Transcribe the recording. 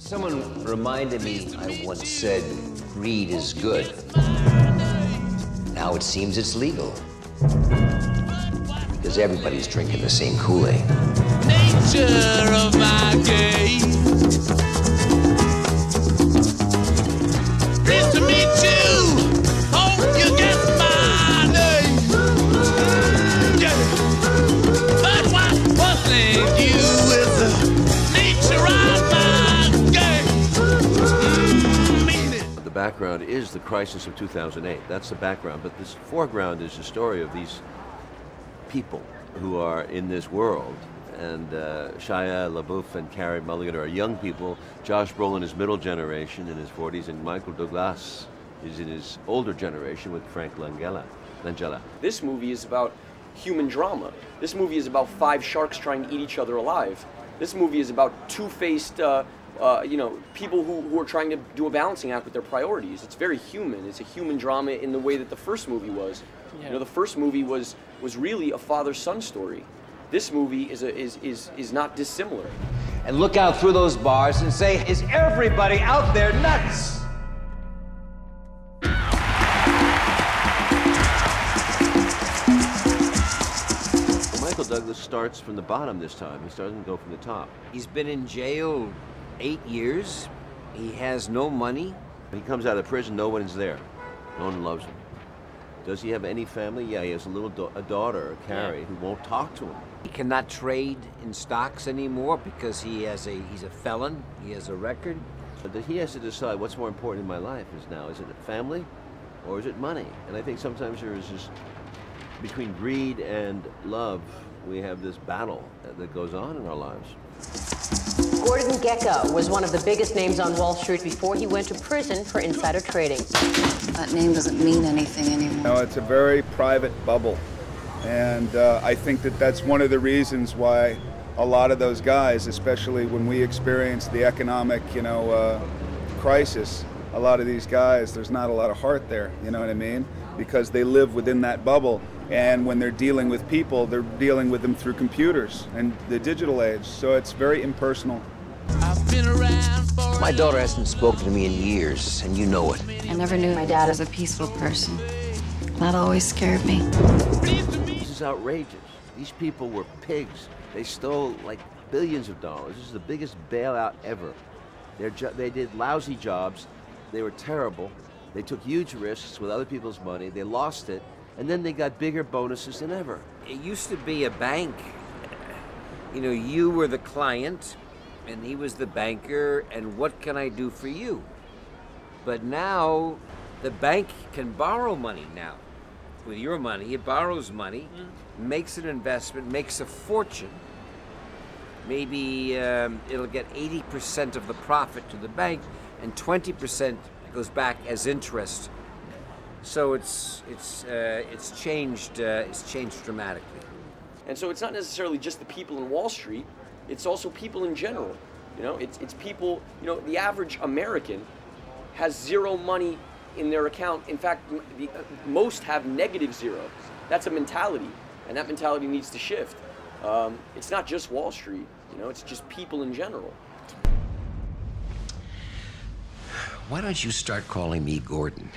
Someone reminded me I once said greed is good. Now it seems it's legal. Because everybody's drinking the same Kool-Aid. Nature of my game. Pleased to meet you. Hope you get my name. Yeah. But what's puzzling you is the nature of my game. Mean it. The background is the crisis of 2008. That's the background. But this foreground is the story of these people who are in this world. And Shia LaBeouf and Carey Mulligan are young people. Josh Brolin is middle generation in his 40s, and Michael Douglas is in his older generation with Frank Langella. This movie is about human drama. This movie is about 5 sharks trying to eat each other alive. This movie is about two-faced, people who are trying to do a balancing act with their priorities. It's very human. It's a human drama in the way that the first movie was. Yeah. You know, the first movie was really a father-son story. This movie is not dissimilar. And look out through those bars and say, is everybody out there nuts? Michael Douglas starts from the bottom this time. He doesn't go from the top. He's been in jail 8 years. He has no money. He comes out of prison, no one's there. No one loves him. Does he have any family? Yeah, he has a daughter, Carey, who won't talk to him. He cannot trade in stocks anymore because he's a felon. He has a record. But he has to decide what's more important in my life now. Is it family or is it money? And I think sometimes there is this, between greed and love, we have this battle that goes on in our lives. Gordon Gekko was one of the biggest names on Wall Street before he went to prison for insider trading. That name doesn't mean anything anymore. No, it's a very private bubble. And I think that that's one of the reasons why a lot of those guys, especially when we experienced the economic, crisis, a lot of these guys, there's not a lot of heart there, you know what I mean? Because they live within that bubble. And when they're dealing with people, they're dealing with them through computers and the digital age. So it's very impersonal. I've been around for My daughter hasn't spoken to me in years, and you know it. I never knew my dad as a peaceful person. That always scared me. This is outrageous. These people were pigs. They stole like billions of dollars. This is the biggest bailout ever. They did lousy jobs. They were terrible. They took huge risks with other people's money. They lost it. And then they got bigger bonuses than ever. It used to be a bank. You know, you were the client, and he was the banker, and what can I do for you? But now, the bank can borrow money now. With your money, it borrows money, makes an investment, makes a fortune. Maybe it'll get 80% of the profit to the bank, and 20% goes back as interest. So it's changed dramatically. And so it's not necessarily just the people in Wall Street, it's also people in general. You know, it's people, the average American has zero money in their account. In fact, most have negative zero. That's a mentality, and that mentality needs to shift. It's not just Wall Street, it's just people in general. Why don't you start calling me Gordon?